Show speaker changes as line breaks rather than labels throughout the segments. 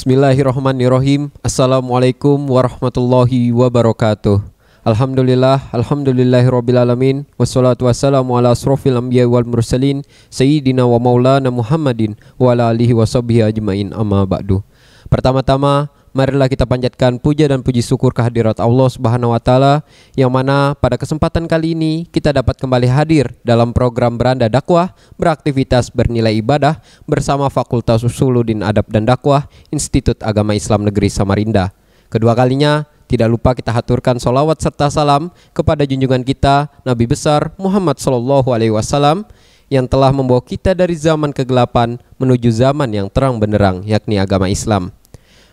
Bismillahirrahmanirrahim. Assalamualaikum warahmatullahi wabarakatuh. Alhamdulillahirrabbilalamin. Wassalatu wassalamu ala asrofil anbiya wal mursalin Sayyidina wa maulana Muhammadin wa ala alihi wa sahbihi ajma'in, amma ba'du. Pertama-tama, marilah kita panjatkan puja dan puji syukur kehadirat Allah Subhanahu wa taala, yang mana pada kesempatan kali ini kita dapat kembali hadir dalam program Beranda Dakwah, beraktivitas bernilai ibadah bersama Fakultas Usuluddin Adab dan Dakwah Institut Agama Islam Negeri Samarinda. Kedua kalinya tidak lupa kita haturkan sholawat serta salam kepada junjungan kita Nabi besar Muhammad SAW yang telah membawa kita dari zaman kegelapan menuju zaman yang terang benderang, yakni agama Islam.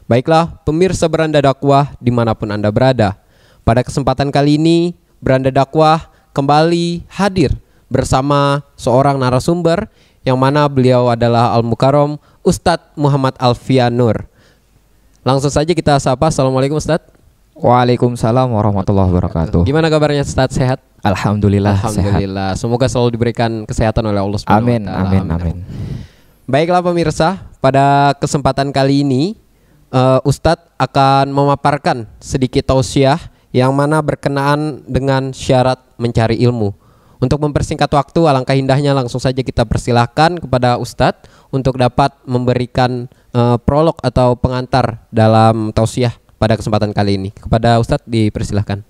Baiklah pemirsa Beranda Dakwah dimanapun Anda berada, pada kesempatan kali ini Beranda Dakwah kembali hadir bersama seorang narasumber yang mana beliau adalah Al-Mukarram Ustadz Muhammad Alfian Nur. Langsung saja kita sapa. Assalamualaikum Ustadz.
Waalaikumsalam warahmatullahi wabarakatuh.
Gimana kabarnya Ustadz, sehat?
Alhamdulillah,
Alhamdulillah.
sehat.
Semoga selalu diberikan kesehatan oleh Allah Subhanahu wa taala.
Amin.
Baiklah pemirsa, pada kesempatan kali ini Ustadz akan memaparkan sedikit tausiah yang mana berkenaan dengan syarat mencari ilmu. Untuk mempersingkat waktu, alangkah indahnya langsung saja kita persilahkan kepada Ustadz untuk dapat memberikan prolog atau pengantar dalam tausiah pada kesempatan kali ini. Kepada Ustadz dipersilahkan.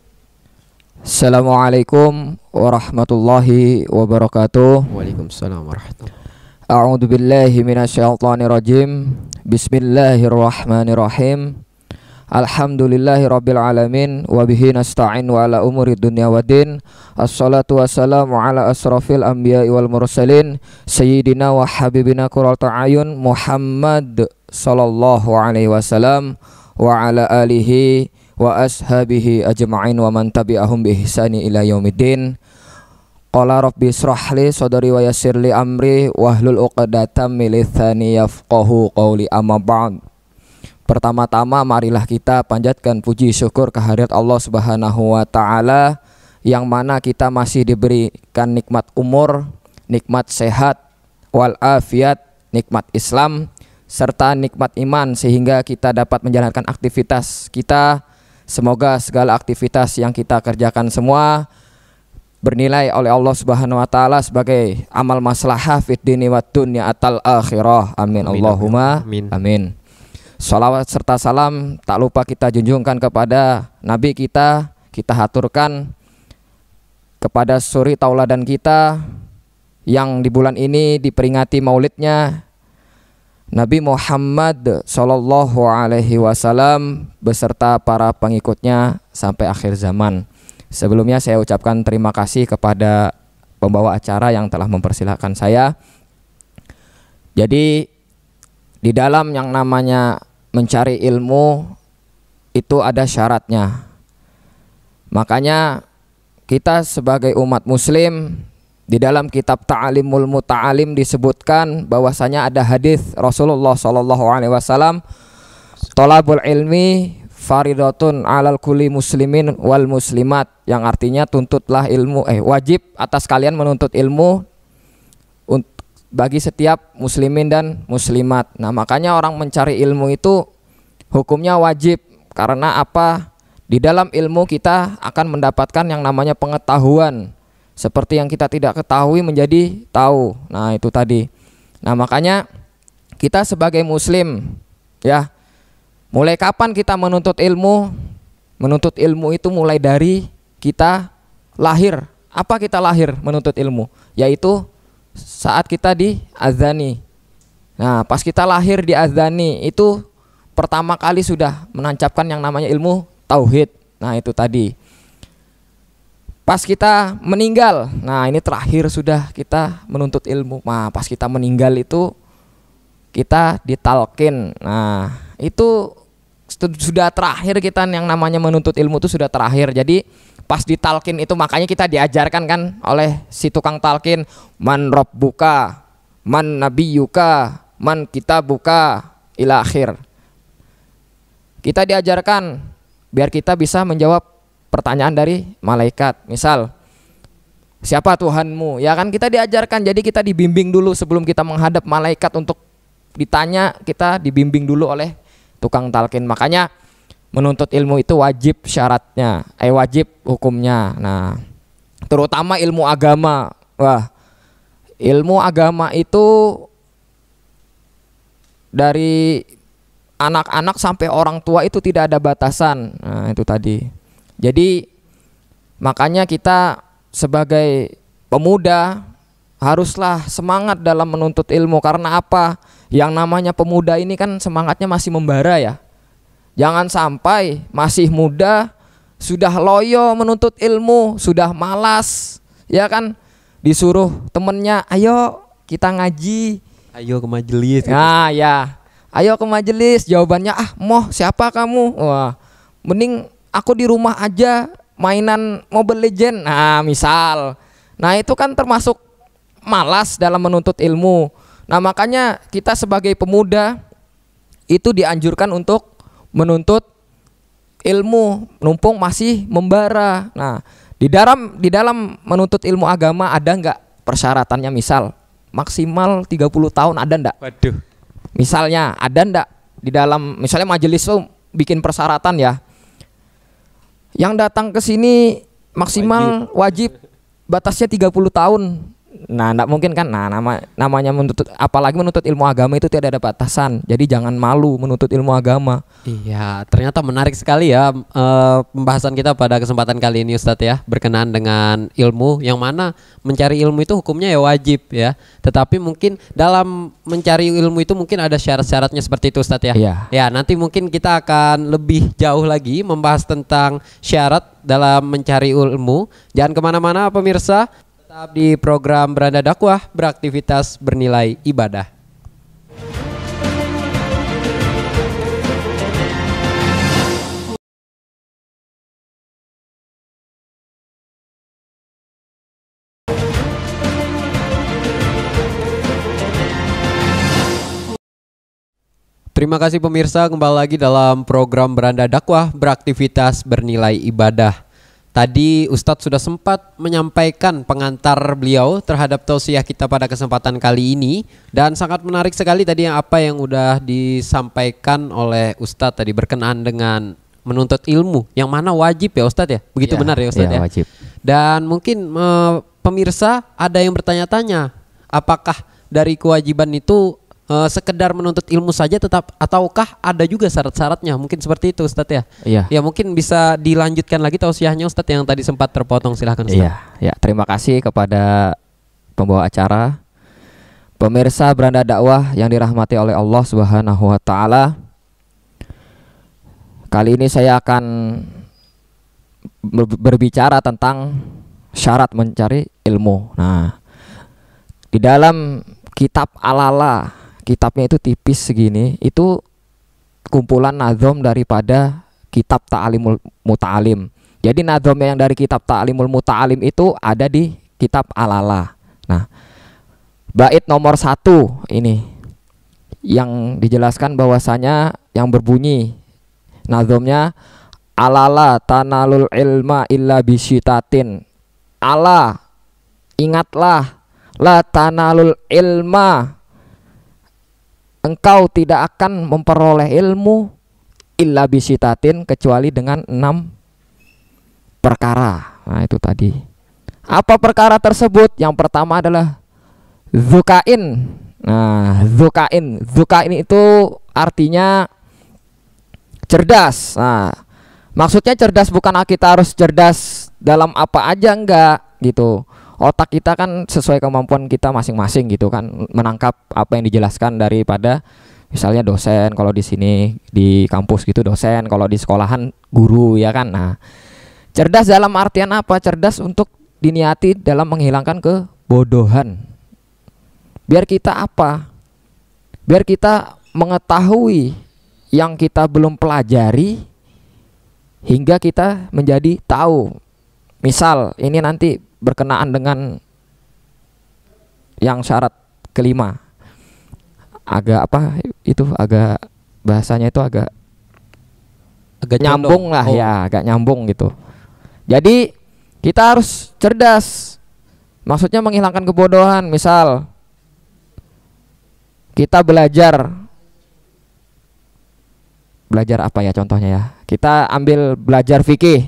Assalamualaikum warahmatullahi wabarakatuh.
Waalaikumsalam warahmatullahi.
A'udzu billahi minasyaitonir rajim. Bismillahirrahmanirrahim. Alhamdulillahirabbil alamin wa bihi nasta'in wa ala umuri dunya waddin. Assalatu wassalamu ala asrafil anbiya'i wal mursalin sayyidina wa habibina qurratu a'yun Muhammad sallallahu alaihi wasallam wa ala alihi wa ashabihi ajma'in wa man tabi'ahum bi ihsani ila yaumiddin. Qala rabbi israhli sadri wa yassirli amri wahlul 'uqdatam min lisani yafqahu qawli, amma ba'd. Pertama-tama marilah kita panjatkan puji syukur kehadirat Allah Subhanahu wa taala yang mana kita masih diberikan nikmat umur, nikmat sehat wal afiat, nikmat Islam serta nikmat iman sehingga kita dapat menjalankan aktivitas kita. Semoga segala aktivitas yang kita kerjakan semua bernilai oleh Allah Subhanahu wa taala sebagai amal maslahah fid dini wad dunya atal akhirah. Amin. Allahumma amin. Salawat serta salam tak lupa kita junjungkan kepada Nabi kita haturkan kepada suri tauladan kita yang di bulan ini diperingati maulidnya Nabi Muhammad sallallahu alaihi wasallam beserta para pengikutnya sampai akhir zaman. Sebelumnya saya ucapkan terima kasih kepada pembawa acara yang telah mempersilahkan saya. Jadi di dalam yang namanya mencari ilmu itu ada syaratnya. Makanya kita sebagai umat muslim di dalam kitab Ta'alimul Muta'alim disebutkan bahwasanya ada hadis Rasulullah sallallahu alaihi wasallam, thalabul ilmi faridatun alal kulli muslimin wal muslimat, yang artinya tuntutlah ilmu, wajib atas kalian menuntut ilmu bagi setiap muslimin dan muslimat. Nah makanya orang mencari ilmu itu hukumnya wajib. Karena apa? Di dalam ilmu kita akan mendapatkan yang namanya pengetahuan. Seperti yang kita tidak ketahui menjadi tahu. Nah itu tadi. Nah makanya kita sebagai muslim ya, mulai kapan kita menuntut ilmu? Menuntut ilmu itu mulai dari kita lahir. Apa kita lahir menuntut ilmu? Yaitu saat kita diazani. Nah pas kita lahir diazani itu pertama kali sudah menancapkan yang namanya ilmu tauhid. Nah itu tadi. Pas kita meninggal, nah ini terakhir sudah kita menuntut ilmu. Nah pas kita meninggal itu kita ditalkin. Nah itu sudah terakhir kita yang namanya menuntut ilmu itu sudah terakhir. Jadi pas ditalkin itu makanya kita diajarkan kan oleh si tukang talkin, man rabbuka, man nabiyuka, man kitabuka, ila akhir. Kita diajarkan biar kita bisa menjawab pertanyaan dari malaikat. Misal, siapa Tuhanmu? Ya kan kita diajarkan, jadi kita dibimbing dulu sebelum kita menghadap malaikat untuk ditanya, kita dibimbing dulu oleh tukang talqin. Makanya menuntut ilmu itu wajib syaratnya, wajib hukumnya. Nah, terutama ilmu agama. Wah, ilmu agama itu dari anak-anak sampai orang tua itu tidak ada batasan. Nah, itu tadi. Jadi makanya kita sebagai pemuda haruslah semangat dalam menuntut ilmu. Karena apa? Yang namanya pemuda ini kan semangatnya masih membara ya. Jangan sampai masih muda sudah loyo menuntut ilmu, sudah malas, ya kan? Disuruh temennya, ayo kita ngaji,
ayo ke majelis.
Nah ya, ayo ke majelis. Jawabannya, moh siapa kamu? Wah, mending aku di rumah aja mainan Mobile Legend. Nah misal, nah itu kan termasuk malas dalam menuntut ilmu. Nah makanya kita sebagai pemuda itu dianjurkan untuk menuntut ilmu, numpung masih membara. Nah, di dalam menuntut ilmu agama ada nggak persyaratannya? Misal maksimal 30 tahun, ada ndak?
Waduh.
Misalnya ada ndak di dalam, misalnya majelis tuh bikin persyaratan ya, yang datang ke sini maksimal wajib batasnya 30 tahun. Nah, enggak mungkin kan. Nah, namanya menuntut, apalagi menuntut ilmu agama itu tidak ada batasan. Jadi jangan malu menuntut ilmu agama.
Iya, ternyata menarik sekali ya pembahasan kita pada kesempatan kali ini Ustadz ya, berkenaan dengan ilmu, yang mana mencari ilmu itu hukumnya ya wajib ya. Tetapi mungkin dalam mencari ilmu itu mungkin ada syarat-syaratnya seperti itu Ustadz ya.
Iya.
Ya, nanti mungkin kita akan lebih jauh lagi membahas tentang syarat dalam mencari ilmu. Jangan kemana-mana pemirsa. Tetap di program Beranda Dakwah, beraktivitas bernilai ibadah. Terima kasih pemirsa, kembali lagi dalam program Beranda Dakwah, beraktivitas bernilai ibadah. Tadi Ustadz sudah sempat menyampaikan pengantar beliau terhadap tausiah kita pada kesempatan kali ini, dan sangat menarik sekali tadi apa yang udah disampaikan oleh Ustadz tadi berkenaan dengan menuntut ilmu, yang mana wajib ya Ustadz ya, begitu
Ya,
benar ya Ustadz ya.
Wajib.
Dan mungkin pemirsa ada yang bertanya-tanya, apakah dari kewajiban itu sekedar menuntut ilmu saja tetap, ataukah ada juga syarat-syaratnya? Mungkin seperti itu Ustadz ya.
Iya.
Ya mungkin bisa dilanjutkan lagi tausiahnya Ustadz yang tadi sempat terpotong, silahkan Ustadz.
Iya, ya, terima kasih kepada pembawa acara. Pemirsa Beranda Dakwah yang dirahmati oleh Allah Subhanahu wa taala. Kali ini saya akan berbicara tentang syarat mencari ilmu. Nah, di dalam kitab Al-Ala, kitabnya itu tipis segini, itu kumpulan nazom daripada kitab Ta'limul Muta'alim. Jadi nazomnya yang dari kitab Ta'limul Muta'alim itu ada di kitab Al-Ala. Nah, bait nomor 1 ini yang dijelaskan bahwasanya yang berbunyi nazomnya, Al-Ala tanalul ilma illa bisyitatin. Ala, ingatlah, la tanalul ilma, engkau tidak akan memperoleh ilmu illa bisyitatin, kecuali dengan 6 perkara. Nah itu tadi. Apa perkara tersebut? Yang pertama adalah zukain. Nah zukain itu artinya cerdas. Nah maksudnya cerdas bukan kita harus cerdas dalam apa aja, enggak gitu. Otak kita kan sesuai kemampuan kita masing-masing gitu kan, menangkap apa yang dijelaskan daripada misalnya dosen, kalau di sini di kampus gitu dosen, kalau di sekolahan guru ya kan. Nah, cerdas dalam artian apa? Cerdas untuk diniati dalam menghilangkan kebodohan. Biar kita apa? Biar kita mengetahui yang kita belum pelajari hingga kita menjadi tahu. Misal ini nanti berkenaan dengan yang syarat kelima, agak apa itu, agak bahasanya itu agak nyambung lah ya, agak nyambung gitu. Jadi kita harus cerdas, maksudnya menghilangkan kebodohan. Misal kita belajar belajar apa ya contohnya ya? Kita ambil belajar fikih.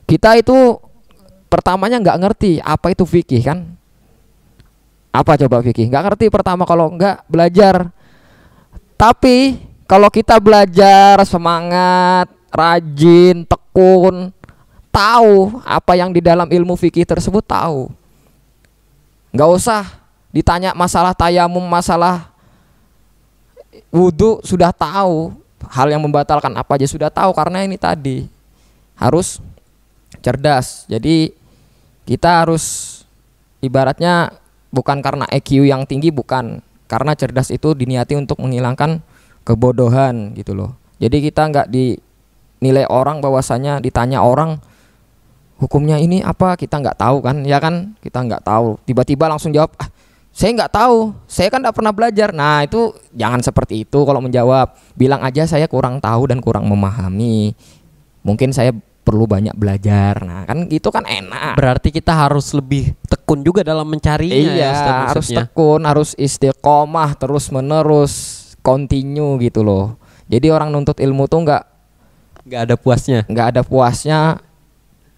Kita itu pertamanya nggak ngerti apa itu fikih kan? Apa coba fikih? Nggak ngerti pertama kalau nggak belajar. Tapi kalau kita belajar semangat, rajin, tekun, tahu apa yang di dalam ilmu fikih tersebut tahu. Nggak usah ditanya masalah tayamum, masalah wudhu sudah tahu. Hal yang membatalkan apa aja sudah tahu karena ini tadi harus cerdas. Jadi kita harus ibaratnya bukan karena EQ yang tinggi, bukan, karena cerdas itu diniati untuk menghilangkan kebodohan gitu loh. Jadi kita nggak dinilai orang bahwasanya ditanya orang hukumnya ini apa, kita nggak tahu kan, ya kan, kita nggak tahu tiba-tiba langsung jawab saya nggak tahu, saya kan nggak pernah belajar. Nah itu jangan seperti itu. Kalau menjawab bilang aja saya kurang tahu dan kurang memahami, mungkin saya perlu banyak belajar. Nah kan gitu kan enak.
Berarti kita harus lebih tekun juga dalam mencarinya.
Iya,
ya, Ustaz,
harus
maksudnya.
tekun, harus istiqomah terus menerus, continue gitu loh. Jadi orang nuntut ilmu tuh
Nggak ada puasnya.
nggak ada puasnya.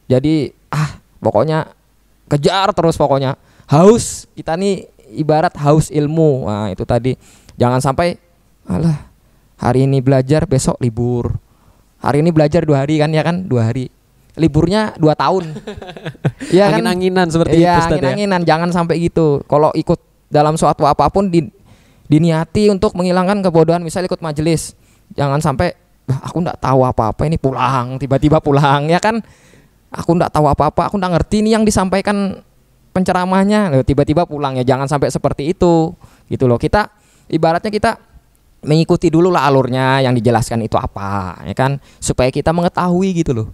Jadi pokoknya kejar terus, pokoknya haus. Kita nih ibarat haus ilmu. Nah itu tadi, jangan sampai alah hari ini belajar besok libur, hari ini belajar 2 hari kan, ya kan, 2 hari liburnya 2 tahun. Iya kan,
Angin-anginan seperti itu,
iya,
Ustaz, ya.
angin-anginan. Jangan sampai gitu. Kalau ikut dalam suatu apapun diniati untuk menghilangkan kebodohan. Misal ikut majelis, jangan sampai aku nggak tahu apa-apa ini pulang, tiba-tiba pulang, ya kan, aku nggak tahu apa-apa, aku nggak ngerti nih yang disampaikan penceramahnya, loh, tiba-tiba pulang. Ya jangan sampai seperti itu gitu loh. Kita ibaratnya kita mengikuti dulu lah alurnya yang dijelaskan itu apa, ya kan, supaya kita mengetahui gitu loh.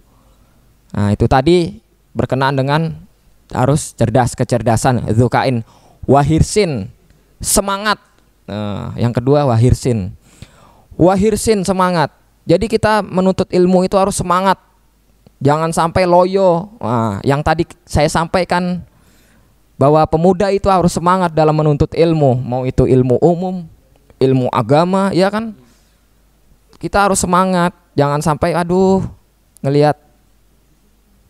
Nah itu tadi berkenaan dengan harus cerdas, kecerdasan, dzukain, wahirsin, semangat. Nah, yang kedua wahirsin, semangat. Jadi kita menuntut ilmu itu harus semangat, jangan sampai loyo. Nah, yang tadi saya sampaikan bahwa pemuda itu harus semangat dalam menuntut ilmu, mau itu ilmu umum, ilmu agama, ya kan, kita harus semangat. Jangan sampai ngelihat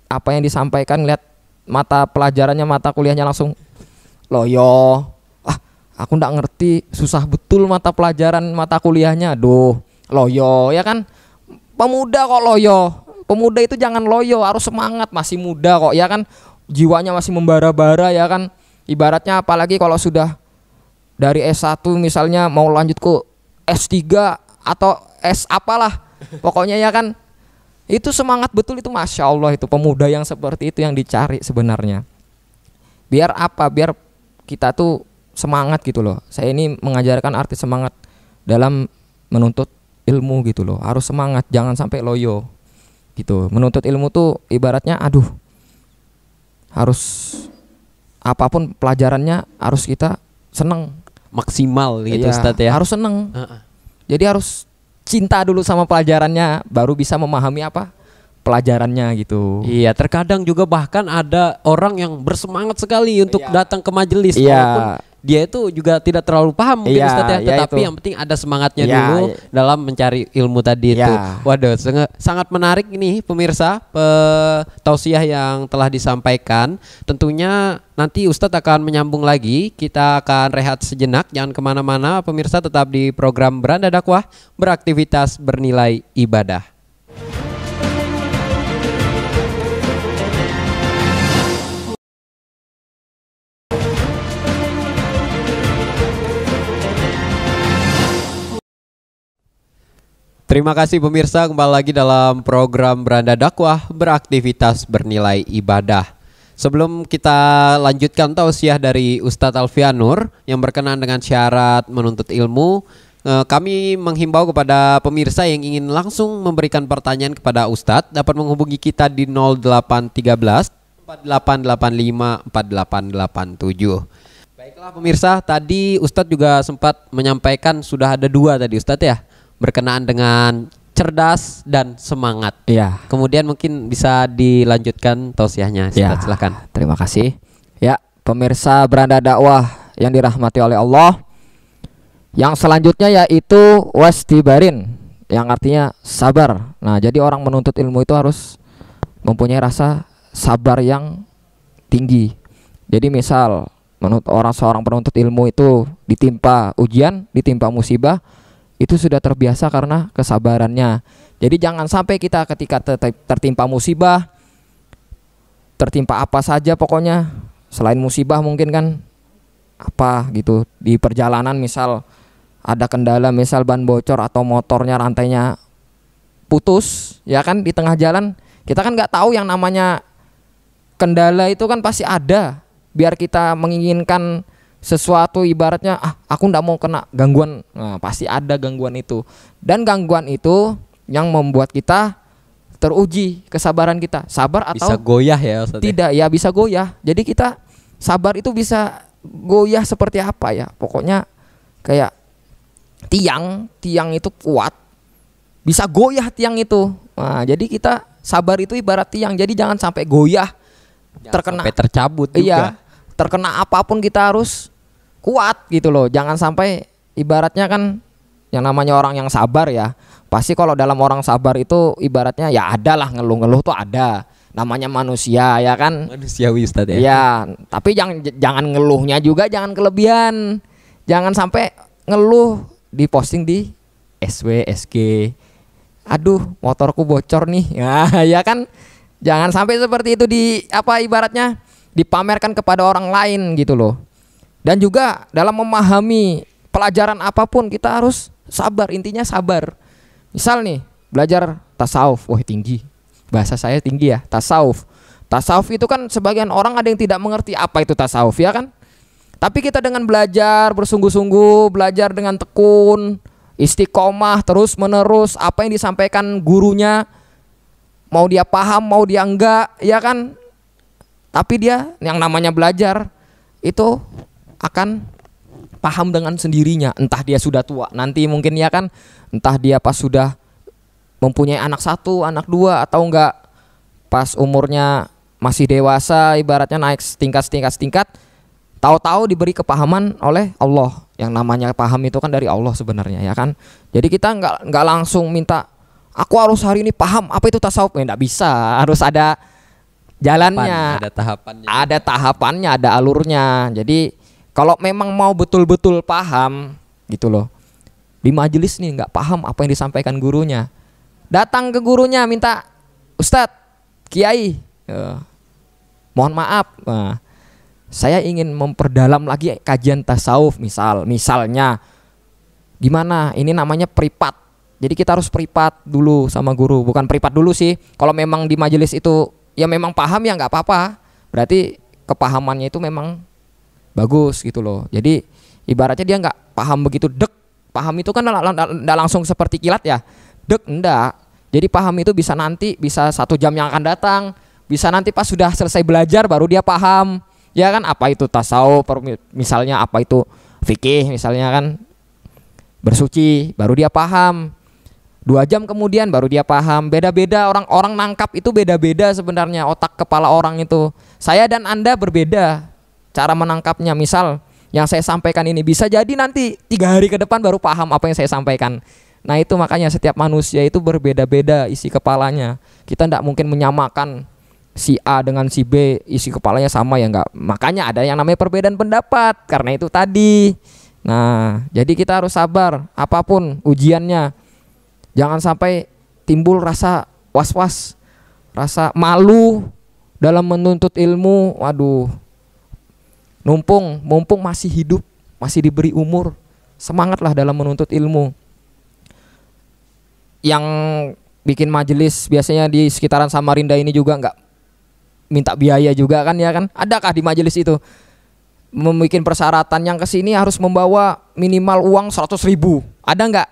apa yang disampaikan, lihat mata pelajarannya, mata kuliahnya langsung loyo. Aku ndak ngerti, susah betul mata pelajaran, mata kuliahnya, loyo, ya kan. Pemuda kok loyo? Pemuda itu jangan loyo, harus semangat, masih muda kok, ya kan, jiwanya masih membara-bara, ya kan. Ibaratnya apalagi kalau sudah dari S1 misalnya mau lanjut ke S3 atau S apalah, pokoknya, ya kan, itu semangat betul. Itu Masya Allah, itu pemuda yang seperti itu yang dicari sebenarnya. Biar apa? Biar kita tuh semangat gitu loh. Saya ini mengajarkan arti semangat dalam menuntut ilmu gitu loh. Harus semangat, jangan sampai loyo gitu. Menuntut ilmu tuh ibaratnya harus apapun pelajarannya harus kita seneng,
Maksimal gitu,
iya,
Ustaz, ya.
harus seneng. Jadi harus cinta dulu sama pelajarannya, baru bisa memahami apa pelajarannya gitu.
Iya, terkadang juga bahkan ada orang yang bersemangat sekali untuk datang ke majelis,
Iya.
walaupun dia itu juga tidak terlalu paham mungkin,
Iya,
Ustaz, ya,
iya,
tetapi
itu.
yang penting ada semangatnya
Iya,
dulu
iya.
dalam mencari ilmu tadi itu.
Iya.
Waduh, sangat menarik ini pemirsa, tausiah yang telah disampaikan. Tentunya nanti Ustadz akan menyambung lagi. Kita akan rehat sejenak, jangan kemana-mana pemirsa, tetap di program Beranda Dakwah, beraktivitas bernilai ibadah. Terima kasih pemirsa, kembali lagi dalam program Beranda Dakwah, beraktivitas bernilai ibadah. Sebelum kita lanjutkan tausiah dari Ustadz Alfianur yang berkenaan dengan syarat menuntut ilmu, kami menghimbau kepada pemirsa yang ingin langsung memberikan pertanyaan kepada Ustadz dapat menghubungi kita di 0813 4885 4887. Baiklah pemirsa, tadi Ustadz juga sempat menyampaikan sudah ada 2 tadi, Ustadz, ya, berkenaan dengan cerdas dan semangat.
Iya.
Kemudian mungkin bisa dilanjutkan tausiahnya. Silakan.
Terima kasih. Ya, pemirsa Beranda Dakwah yang dirahmati oleh Allah. Yang selanjutnya yaitu wastibarin. yang artinya sabar. Nah, jadi orang menuntut ilmu itu harus mempunyai rasa sabar yang tinggi. Jadi misal seorang penuntut ilmu itu ditimpa ujian, ditimpa musibah, itu sudah terbiasa karena kesabarannya. Jadi jangan sampai kita ketika tertimpa musibah, tertimpa apa saja pokoknya selain musibah mungkin kan apa gitu, di perjalanan misal ada kendala, misal ban bocor atau motornya rantainya putus, ya kan, di tengah jalan kita kan nggak tahu yang namanya kendala itu kan pasti ada. Biar kita menginginkan sesuatu, ibaratnya aku ndak mau kena gangguan, nah, pasti ada gangguan itu. Dan gangguan itu yang membuat kita teruji kesabaran kita, sabar atau
bisa goyah ya Ustaz,
tidak ya, bisa goyah. Jadi kita sabar itu bisa goyah seperti apa ya, pokoknya kayak tiang itu kuat, bisa goyah tiang itu. Nah, jadi kita sabar itu ibarat tiang, jadi jangan sampai goyah, terkena
sampai tercabut juga.
Iya, terkena apapun kita harus kuat gitu loh. Jangan sampai ibaratnya kan yang namanya orang yang sabar ya, pasti kalau dalam orang sabar itu ibaratnya ya ada lah ngeluh-ngeluh tuh ada. Namanya manusia ya kan.
Manusiawi Ustaz ya.
Ya, tapi jangan ngeluhnya juga jangan kelebihan. Jangan sampai ngeluh diposting di SW, SG. Aduh, motorku bocor nih. Ya kan? Jangan sampai seperti itu ibaratnya dipamerkan kepada orang lain gitu loh. Dan juga dalam memahami pelajaran apapun kita harus sabar, intinya sabar. Misal nih, belajar tasawuf, wah tinggi. Bahasa saya tinggi ya, tasawuf. Tasawuf itu kan sebagian orang ada yang tidak mengerti apa itu tasawuf ya kan? Tapi kita dengan belajar bersungguh-sungguh, belajar dengan tekun, istiqomah terus menerus, apa yang disampaikan gurunya, mau dia paham mau dia enggak ya kan, tapi dia yang namanya belajar itu akan paham dengan sendirinya. Entah dia sudah tua nanti mungkin ya kan, entah dia pas sudah mempunyai anak 1, anak 2, atau enggak pas umurnya masih dewasa, ibaratnya naik tingkat, tahu-tahu diberi kepahaman oleh Allah. Yang namanya paham itu kan dari Allah sebenarnya ya kan. Jadi kita enggak langsung minta aku harus hari ini paham apa itu tasawuf, enggak bisa. Harus ada jalannya,
ada tahapannya.
Ada tahapannya, ada alurnya. Jadi kalau memang mau betul-betul paham gitu loh, di majelis nih nggak paham apa yang disampaikan gurunya, datang ke gurunya minta, Ustadz, Kiai, mohon maaf, saya ingin memperdalam lagi kajian tasawuf, misalnya gimana, ini namanya pripat. Jadi kita harus pripat dulu sama guru, bukan pripat dulu sih. Kalau memang di majelis itu ya memang paham ya nggak apa-apa, berarti kepahamannya itu memang bagus gitu loh. Jadi ibaratnya dia nggak paham begitu dek. Paham itu kan nggak langsung seperti kilat ya, dek enggak. Jadi paham itu bisa nanti, bisa 1 jam yang akan datang, bisa nanti pas sudah selesai belajar baru dia paham. Ya kan, apa itu tasawuf, misalnya apa itu fikih, misalnya kan bersuci, baru dia paham. 2 jam kemudian baru dia paham. Beda-beda, orang nangkap itu beda-beda sebenarnya, otak kepala orang itu. Saya dan Anda berbeda cara menangkapnya. Misal yang saya sampaikan ini bisa jadi nanti 3 hari ke depan baru paham apa yang saya sampaikan. Nah itu makanya setiap manusia itu berbeda-beda isi kepalanya. Kita tidak mungkin menyamakan si A dengan si B isi kepalanya sama ya, enggak. Makanya ada yang namanya perbedaan pendapat karena itu tadi. Nah jadi kita harus sabar apapun ujiannya. Jangan sampai timbul rasa was-was, rasa malu dalam menuntut ilmu. Waduh, mumpung masih hidup, masih diberi umur, semangatlah dalam menuntut ilmu. Yang bikin majelis biasanya di sekitaran Samarinda ini juga nggak minta biaya juga kan ya kan? Adakah di majelis itu membuat persyaratan yang kesini harus membawa minimal uang 100.000? Ada nggak?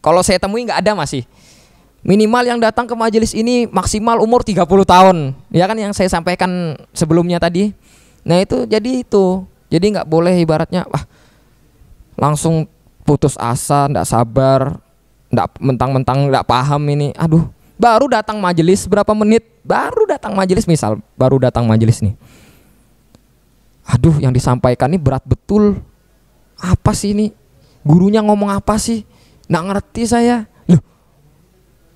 Kalau saya temui nggak ada masih. Minimal yang datang ke majelis ini maksimal umur 30 tahun. Ya kan yang saya sampaikan sebelumnya tadi. Nah itu jadi nggak boleh ibaratnya langsung putus asa, nggak sabar, nggak mentang-mentang nggak paham ini. Aduh, baru datang majelis berapa menit, baru datang majelis nih. Aduh, yang disampaikan ini berat betul. Apa sih ini? Gurunya ngomong apa sih? Nggak ngerti saya. Loh,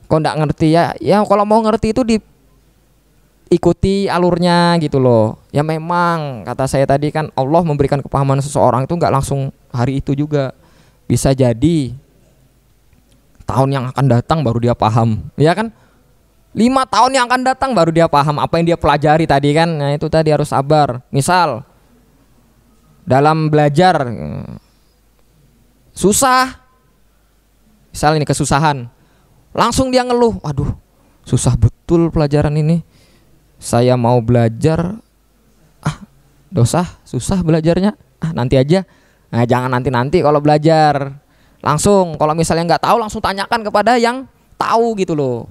kok nggak ngerti ya, ya kalau mau ngerti itu diikuti alurnya gitu loh. Ya memang kata saya tadi kan Allah memberikan kepahaman seseorang itu nggak langsung hari itu juga, bisa jadi tahun yang akan datang baru dia paham, ya kan? 5 tahun yang akan datang baru dia paham apa yang dia pelajari tadi kan. Nah itu tadi harus sabar. Misal dalam belajar susah, misal ini kesusahan, langsung dia ngeluh, waduh susah betul pelajaran ini, saya mau belajar, dosa susah belajarnya, nanti aja. Nah jangan nanti kalau belajar, langsung kalau misalnya nggak tahu langsung tanyakan kepada yang tahu gitu loh,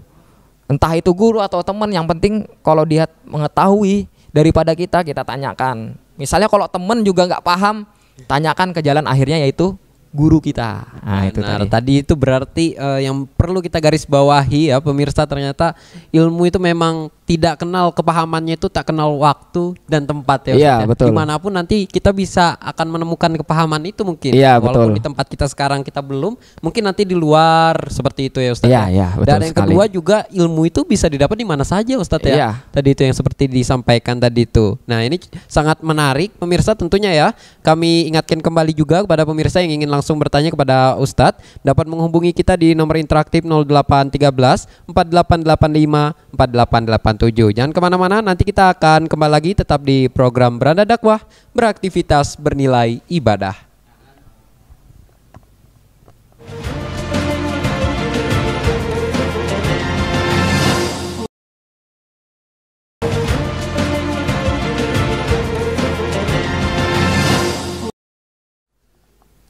entah itu guru atau teman. Yang penting kalau dia mengetahui daripada kita tanyakan. Misalnya kalau teman juga nggak paham, tanyakan ke jalan akhirnya yaitu guru kita. Nah itu
tadi itu berarti yang perlu kita garis bawahi ya pemirsa, ternyata ilmu itu memang tidak kenal kepahamannya, itu tak kenal waktu dan tempat ya.
Iya betul.
Dimanapun nanti kita bisa akan menemukan kepahaman itu mungkin.
Iya
walaupun
betul.
di tempat kita sekarang kita belum, mungkin nanti di luar seperti itu ya Ustadz.
Iya betul.
Dan yang
sekali.
kedua juga ilmu itu bisa didapat di mana saja Ustadz ya.
Iya.
Tadi itu yang seperti disampaikan tadi itu. Nah ini sangat menarik pemirsa tentunya ya. Kami ingatkan kembali juga kepada pemirsa yang ingin langsung bertanya kepada Ustadz, dapat menghubungi kita di nomor interaktif 0813 4885 4887. Jangan kemana-mana, nanti kita akan kembali lagi tetap di program Beranda Dakwah, beraktivitas bernilai ibadah.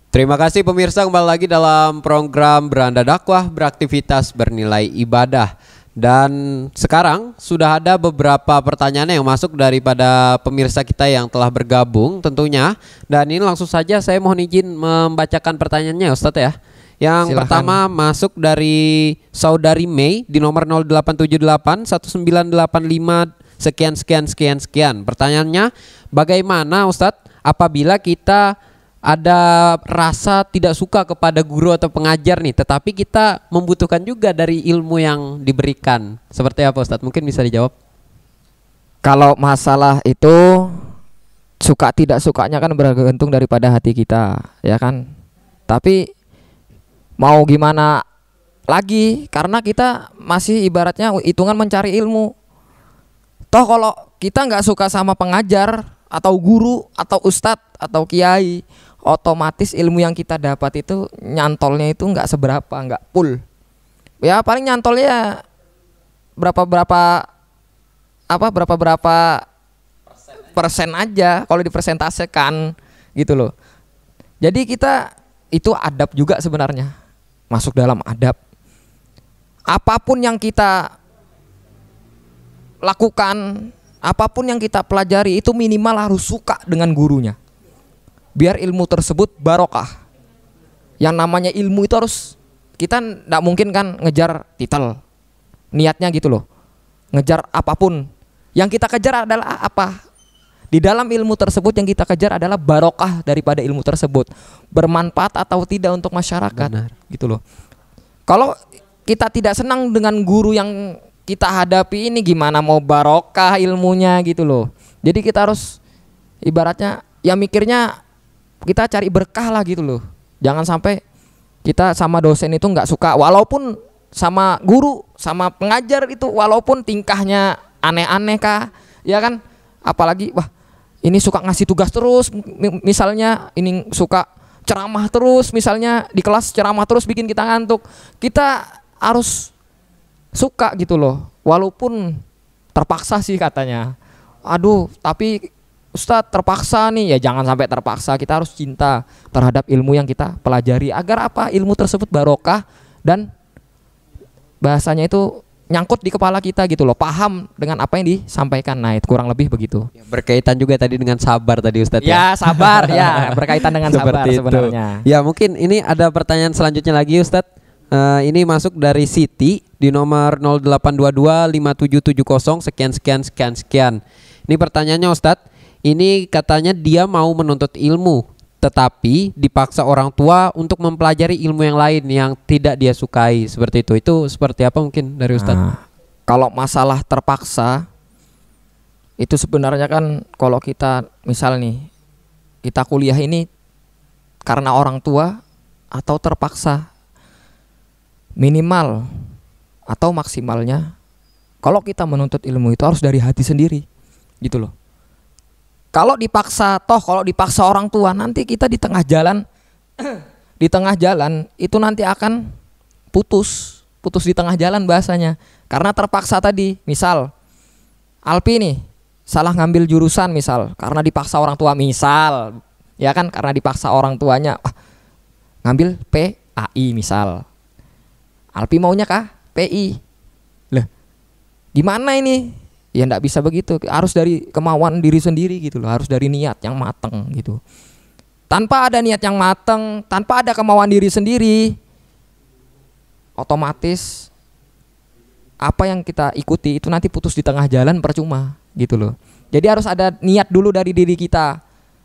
Terima kasih pemirsa, kembali lagi dalam program Beranda Dakwah, beraktivitas bernilai ibadah. Dan sekarang sudah ada beberapa pertanyaan yang masuk daripada pemirsa kita yang telah bergabung tentunya. Dan ini langsung saja saya mohon izin membacakan pertanyaannya Ustadz ya. Yang
Silakan.
pertama masuk dari Saudari Mei di nomor 0878 1985 sekian. Pertanyaannya, bagaimana Ustadz apabila kita ada rasa tidak suka kepada guru atau pengajar nih, tetapi kita membutuhkan juga dari ilmu yang diberikan. Seperti apa Ustadz? Mungkin bisa dijawab.
Kalau masalah itu suka tidak sukanya kan bergantung daripada hati kita, ya kan. Tapi mau gimana lagi, karena kita masih ibaratnya hitungan mencari ilmu. Toh kalau kita nggak suka sama pengajar atau guru atau ustadz atau kiai, otomatis ilmu yang kita dapat itu nyantolnya itu nggak seberapa, nggak full. Ya paling nyantolnya berapa persen aja kalau dipersentasekan gitu loh. Jadi kita itu adab juga sebenarnya, masuk dalam adab. Apapun yang kita lakukan, apapun yang kita pelajari itu minimal harus suka dengan gurunya, biar ilmu tersebut barokah. Yang namanya ilmu itu harus, kita nggak mungkin kan ngejar titel, niatnya gitu loh, ngejar apapun. Yang kita kejar adalah apa? Di dalam ilmu tersebut yang kita kejar adalah barokah daripada ilmu tersebut, bermanfaat atau tidak untuk masyarakat.
Benar.
Gitu loh. Kalau kita tidak senang dengan guru yang kita hadapi ini, gimana mau barokah ilmunya gitu loh. Jadi kita harus ibaratnya ya mikirnya kita cari berkah lah gitu loh. Jangan sampai kita sama dosen itu nggak suka, walaupun sama guru, sama pengajar itu walaupun tingkahnya aneh-aneh kah, ya kan. Apalagi wah ini suka ngasih tugas terus, misalnya ini suka ceramah terus, misalnya di kelas ceramah terus bikin kita ngantuk. Kita harus suka gitu loh, walaupun terpaksa sih katanya. Aduh tapi Ustadz terpaksa nih, ya jangan sampai terpaksa. Kita harus cinta terhadap ilmu yang kita pelajari, agar apa, ilmu tersebut barokah dan bahasanya itu nyangkut di kepala kita gitu loh, paham dengan apa yang disampaikan. Nah itu kurang lebih begitu.
Berkaitan juga tadi dengan sabar tadi Ustadz
ya. Sabar ya, berkaitan dengan sabar sebenarnya.
Ya mungkin ini ada pertanyaan selanjutnya lagi Ustadz. Ini masuk dari Siti di nomor 0822 5770 sekian. Ini pertanyaannya Ustadz, ini katanya dia mau menuntut ilmu, tetapi dipaksa orang tua untuk mempelajari ilmu yang lain yang tidak dia sukai, seperti itu. Itu seperti apa mungkin dari Ustadz?
Nah, kalau masalah terpaksa itu sebenarnya kan, kalau kita misal nih, kita kuliah ini karena orang tua atau terpaksa, minimal atau maksimalnya kalau kita menuntut ilmu itu harus dari hati sendiri gitu loh. Kalau dipaksa orang tua, nanti kita di tengah jalan di tengah jalan itu nanti akan putus di tengah jalan bahasanya. Karena terpaksa tadi, misal Alpi nih salah ngambil jurusan misal karena dipaksa orang tua, misal ya kan, karena dipaksa orang tuanya ngambil PAI misal. Alpi maunya kah PI. Lah, gimana ini? Ya enggak bisa begitu, harus dari kemauan diri sendiri gitu loh, harus dari niat yang matang gitu. Tanpa ada niat yang matang, tanpa ada kemauan diri sendiri, otomatis apa yang kita ikuti itu nanti putus di tengah jalan, percuma gitu loh. Jadi harus ada niat dulu dari diri kita.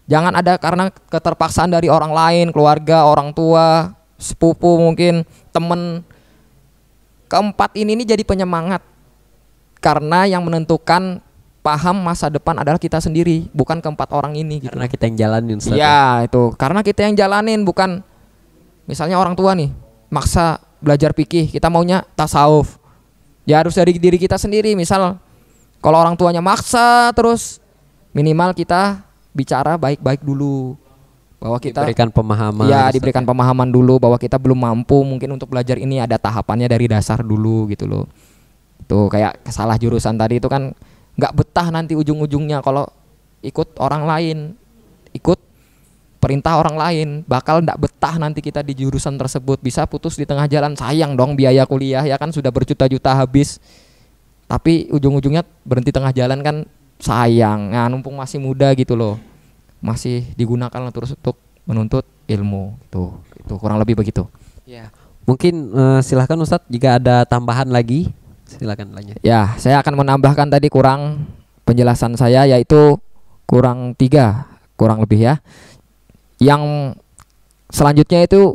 Jangan ada karena keterpaksaan dari orang lain, keluarga, orang tua, sepupu mungkin, temen. Keempat ini jadi penyemangat. Karena yang menentukan paham masa depan adalah kita sendiri, bukan keempat orang ini gitu.
Karena kita yang jalanin.
Iya itu, karena kita yang jalanin, bukan misalnya orang tua nih maksa belajar fikih, kita maunya tasawuf. Ya harus dari diri kita sendiri. Misal kalau orang tuanya maksa terus, minimal kita bicara baik-baik dulu, bahwa kita
diberikan pemahaman.
Ya diberikan pemahaman dulu bahwa kita belum mampu mungkin untuk belajar ini, ada tahapannya dari dasar dulu gitu loh. Tuh kayak salah jurusan tadi itu kan nggak betah nanti ujung-ujungnya kalau ikut orang lain, ikut perintah orang lain, bakal nggak betah nanti kita di jurusan tersebut, bisa putus di tengah jalan. Sayang dong biaya kuliah ya kan, sudah berjuta-juta habis, tapi ujung-ujungnya berhenti tengah jalan kan sayang. Nah numpung masih muda gitu loh, masih digunakan terus untuk menuntut ilmu gitu. Itu kurang lebih begitu.
Ya. Mungkin silahkan Ustadz jika ada tambahan lagi. Silakan lanjut.
Ya, saya akan menambahkan tadi kurang penjelasan saya, yaitu kurang 3 kurang lebih ya. Yang selanjutnya itu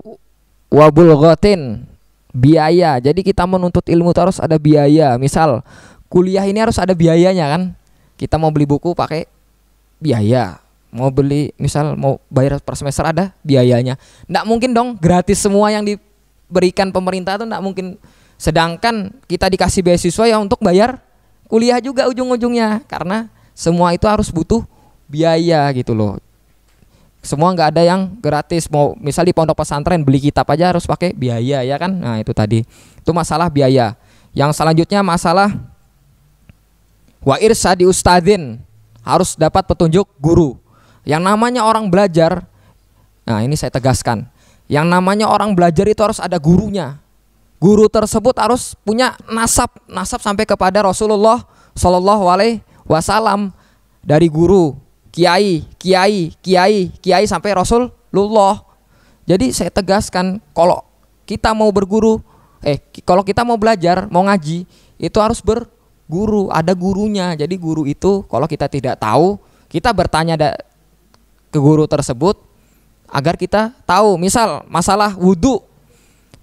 wabulghatin, biaya. Jadi kita menuntut ilmu itu harus ada biaya. Misal kuliah ini harus ada biayanya kan. Kita mau beli buku pakai biaya. Mau beli misal mau bayar per semester ada biayanya. Nggak mungkin dong gratis semua yang diberikan pemerintah itu, nggak mungkin. Sedangkan kita dikasih beasiswa ya untuk bayar kuliah juga ujung-ujungnya, karena semua itu harus butuh biaya gitu loh. Semua nggak ada yang gratis. Mau misal di pondok pesantren beli kitab aja harus pakai biaya ya kan. Nah itu tadi, itu masalah biaya. Yang selanjutnya masalah wa irsadi ustadzin, harus dapat petunjuk guru. Yang namanya orang belajar, nah ini saya tegaskan, yang namanya orang belajar itu harus ada gurunya. Guru tersebut harus punya nasab sampai kepada Rasulullah Shallallahu Alaihi Wasallam, dari guru, kiai sampai Rasulullah. Jadi saya tegaskan, kalau kita mau berguru, kalau kita mau belajar, mau ngaji, itu harus berguru, ada gurunya. Jadi guru itu kalau kita tidak tahu, kita bertanya ke guru tersebut agar kita tahu. Misal masalah wudhu,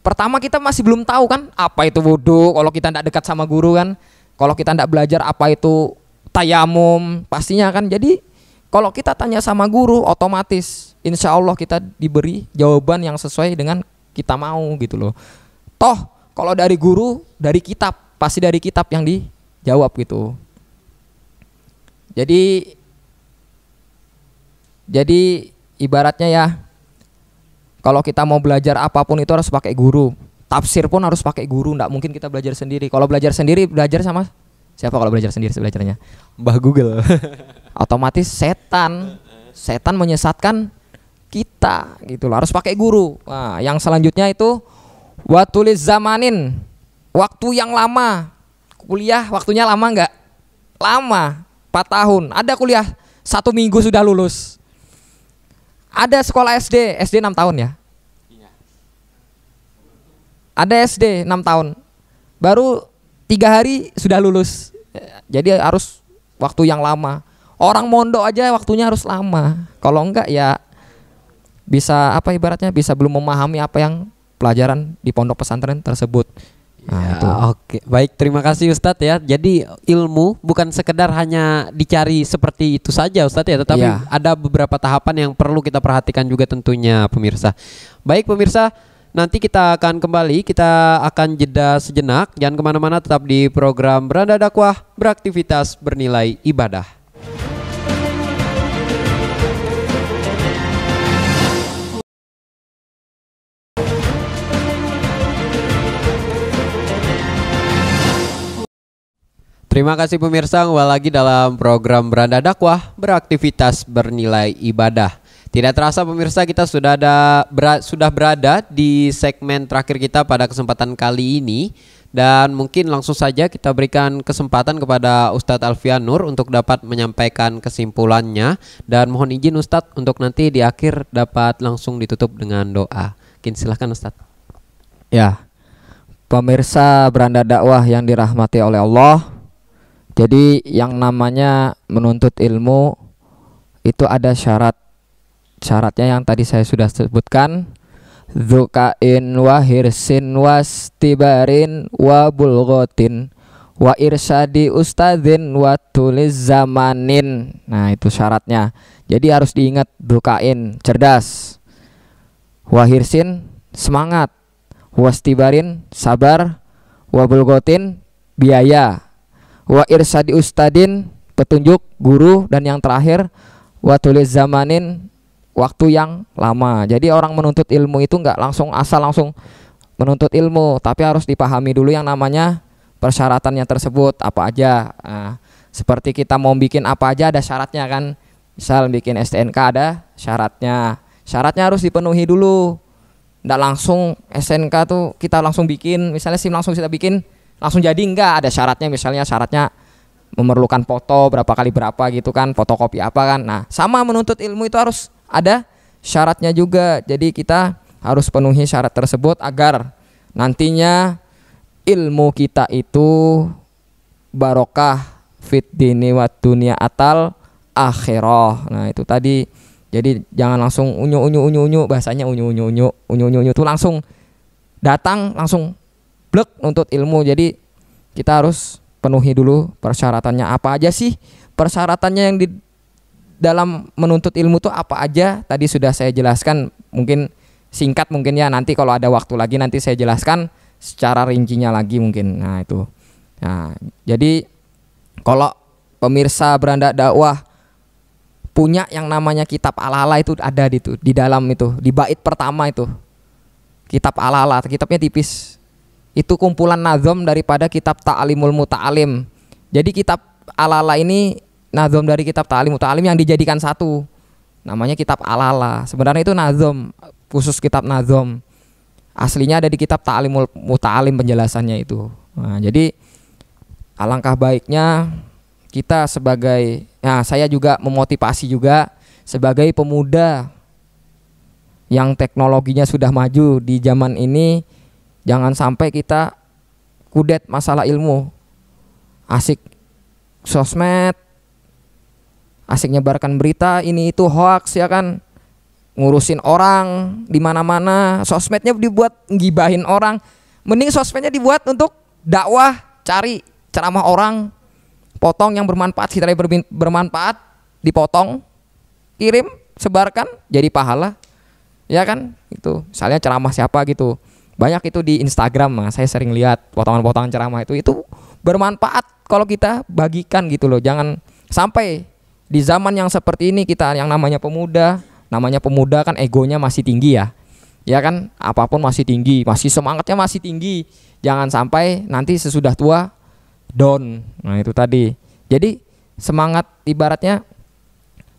pertama kita masih belum tahu kan apa itu wudhu kalau kita tidak dekat sama guru kan. Kalau kita tidak belajar apa itu tayamum pastinya kan. Jadi kalau kita tanya sama guru, otomatis insya Allah kita diberi jawaban yang sesuai dengan kita mau gitu loh. Toh kalau dari guru, dari kitab, pasti dari kitab yang dijawab gitu. Jadi ibaratnya ya, kalau kita mau belajar apapun itu harus pakai guru. Tafsir pun harus pakai guru, nggak mungkin kita belajar sendiri. Kalau belajar sendiri, belajar sama siapa kalau belajar sendiri belajarnya?
Mbah Google.
Otomatis setan menyesatkan kita gitu loh, harus pakai guru. Nah, yang selanjutnya itu watuliz zamanin, waktu yang lama. Kuliah waktunya lama nggak? Lama, 4 tahun. Ada kuliah 1 minggu sudah lulus. Ada sekolah SD 6 tahun ya. Ada SD 6 tahun, baru 3 hari sudah lulus. Jadi harus waktu yang lama. Orang mondok aja waktunya harus lama. Kalau enggak ya bisa apa ibaratnya bisa belum memahami apa yang pelajaran di pondok pesantren tersebut. Nah,
Ya,
itu.
oke. Baik, terima kasih Ustadz ya. Jadi ilmu bukan sekedar hanya dicari seperti itu saja Ustadz ya, tetapi
Iya.
ada beberapa tahapan yang perlu kita perhatikan juga tentunya pemirsa. Baik pemirsa, nanti kita akan kembali, kita akan jeda sejenak. Jangan kemana-mana, tetap di program Beranda Dakwah, beraktivitas bernilai ibadah. Terima kasih pemirsa, kembali lagi dalam program Beranda Dakwah, beraktivitas bernilai ibadah. Tidak terasa pemirsa, kita sudah berada di segmen terakhir kita pada kesempatan kali ini. Dan mungkin langsung saja kita berikan kesempatan kepada Ustadz Alfian Nur untuk dapat menyampaikan kesimpulannya. Dan mohon izin Ustadz untuk nanti di akhir dapat langsung ditutup dengan doa. Mungkin silahkan Ustadz.
Ya. Pemirsa Beranda Dakwah yang dirahmati oleh Allah. Jadi yang namanya menuntut ilmu itu ada syaratnya yang tadi saya sudah sebutkan. Dzukain wa hirsin wastibarin wa bulghatin wa irsyadi ustadzin wa tuliz zamanin. Nah, itu syaratnya. Jadi harus diingat, dzukain cerdas, wa hirsin semangat, wastibarin sabar, wa bulghatin biaya, wa irsadi ustadin petunjuk guru, dan yang terakhir wa tuliz zamanin waktu yang lama. Jadi orang menuntut ilmu itu nggak langsung menuntut ilmu, tapi harus dipahami dulu yang namanya persyaratannya tersebut apa aja. Nah, seperti kita mau bikin apa aja ada syaratnya kan. Misal bikin STNK ada syaratnya harus dipenuhi dulu. Nggak langsung SNK tuh kita langsung bikin, misalnya SIM langsung kita bikin langsung jadi, enggak, ada syaratnya. Misalnya syaratnya memerlukan foto berapa kali berapa gitu kan, fotokopi apa kan. Nah, sama menuntut ilmu itu harus ada syaratnya juga. Jadi kita harus penuhi syarat tersebut agar nantinya ilmu kita itu barokah fit dini wa dunya atal akhirah. Nah, itu tadi. Jadi jangan langsung unyu, bahasanya unyu itu langsung datang langsung blek nuntut ilmu. Jadi kita harus penuhi dulu persyaratannya apa aja sih. Persyaratannya yang di dalam menuntut ilmu itu apa aja tadi sudah saya jelaskan, mungkin singkat mungkin ya, nanti kalau ada waktu lagi nanti saya jelaskan secara rincinya lagi mungkin. Nah, itu. Nah, jadi kalau pemirsa Beranda Dakwah punya yang namanya kitab Al-Ala, itu ada di dalam itu, di bait pertama itu. Kitab Al-Ala, kitabnya tipis. Itu kumpulan nazom daripada kitab Ta'limul Muta'alim. Jadi kitab Al-Ala ini nazom dari kitab Ta'limul Muta'alim yang dijadikan satu. Namanya kitab Al-Ala. Sebenarnya itu nazom, khusus kitab nazom. Aslinya ada di kitab Ta'limul Muta'alim penjelasannya itu. Nah, jadi alangkah baiknya kita sebagai, nah saya juga memotivasi juga sebagai pemuda yang teknologinya sudah maju di zaman ini, jangan sampai kita kudet masalah ilmu, asik sosmed, asik nyebarkan berita ini itu hoax ya kan, ngurusin orang di mana-mana, sosmednya dibuat ngibahin orang, mending sosmednya dibuat untuk dakwah, cari ceramah orang, potong yang bermanfaat, kita bermanfaat, dipotong, kirim, sebarkan, jadi pahala, ya kan? Itu, misalnya ceramah siapa gitu, banyak itu di Instagram, nah, saya sering lihat potongan-potongan ceramah itu bermanfaat kalau kita bagikan gitu loh. Jangan sampai di zaman yang seperti ini kita yang namanya pemuda kan egonya masih tinggi ya kan? Apapun masih tinggi, masih semangatnya masih tinggi. Jangan sampai nanti sesudah tua down. Nah, itu tadi. Jadi semangat, ibaratnya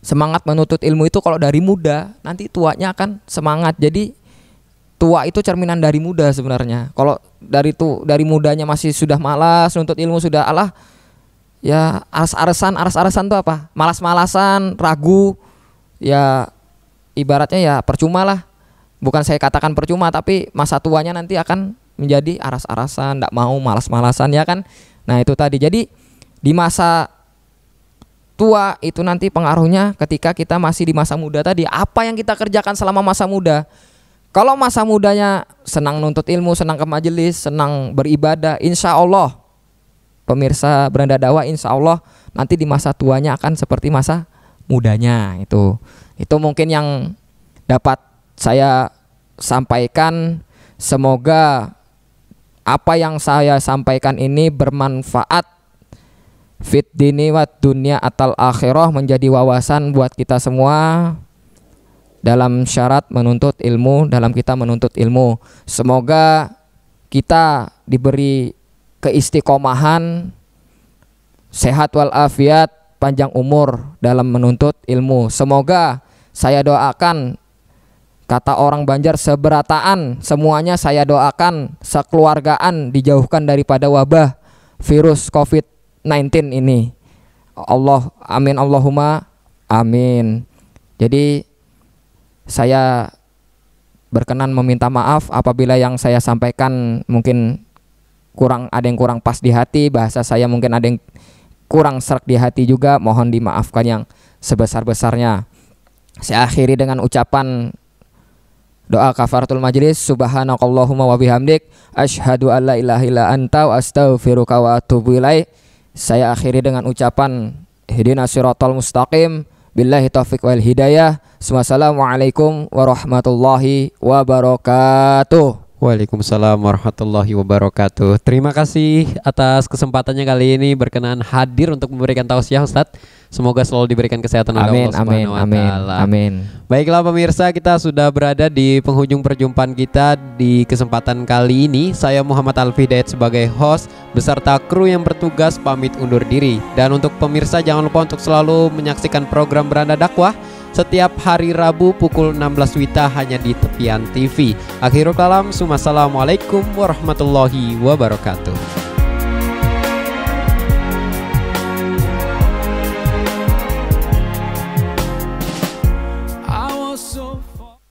semangat menuntut ilmu itu kalau dari muda, nanti tuanya akan semangat. Jadi tua itu cerminan dari muda sebenarnya. Kalau dari mudanya masih sudah malas nuntut ilmu, sudah alah ya aras-arasan tuh apa? Malas-malasan, ragu. Ya ibaratnya ya percuma lah. Bukan saya katakan percuma, tapi masa tuanya nanti akan menjadi aras-arasan, enggak mau, malas-malasan ya kan. Nah, itu tadi. Jadi di masa tua itu nanti pengaruhnya ketika kita masih di masa muda tadi. Apa yang kita kerjakan selama masa muda? Kalau masa mudanya senang nuntut ilmu, senang ke majelis, senang beribadah, insya Allah pemirsa Beranda Dakwah, insya Allah nanti di masa tuanya akan seperti masa mudanya. Itu mungkin yang dapat saya sampaikan. Semoga apa yang saya sampaikan ini bermanfaat fit dini wa dunya atal akhirah, menjadi wawasan buat kita semua dalam syarat menuntut ilmu, dalam kita menuntut ilmu. Semoga kita diberi keistiqomahan, sehat walafiat, panjang umur dalam menuntut ilmu. Semoga, saya doakan, kata orang Banjar, seberataan semuanya saya doakan, sekeluargaan dijauhkan daripada wabah virus COVID-19 ini. Allah, amin, Allahumma amin. Jadi saya berkenan meminta maaf apabila yang saya sampaikan mungkin ada yang kurang pas di hati, bahasa saya mungkin ada yang kurang serak di hati juga, mohon dimaafkan yang sebesar-besarnya. Saya akhiri dengan ucapan doa kafaratul majlis, subhanakallahumma wa bihamdik, asyhadu an la ilaha illa anta wa astaghfiruka wa atubu ilaik. Saya akhiri dengan ucapan ihdinas siratal mustaqim, billahi taufiq wal hidayah. Wassalamualaikum warahmatullahi wabarakatuh.
Waalaikumsalam warahmatullahi wabarakatuh. Terima kasih atas kesempatannya kali ini berkenan hadir untuk memberikan tausiah, Ustadz. Semoga selalu diberikan kesehatan oleh Allah Subhanahu wa Ta'ala.
Amin.
Baiklah pemirsa, kita sudah berada di penghujung perjumpaan kita di kesempatan kali ini. Saya Muhammad Al-Hidayat sebagai host beserta kru yang bertugas pamit undur diri. Dan untuk pemirsa jangan lupa untuk selalu menyaksikan program Beranda Dakwah setiap hari Rabu pukul 16 WITA hanya di Tepian TV. Akhirul kalam, assalamualaikum warahmatullahi wabarakatuh.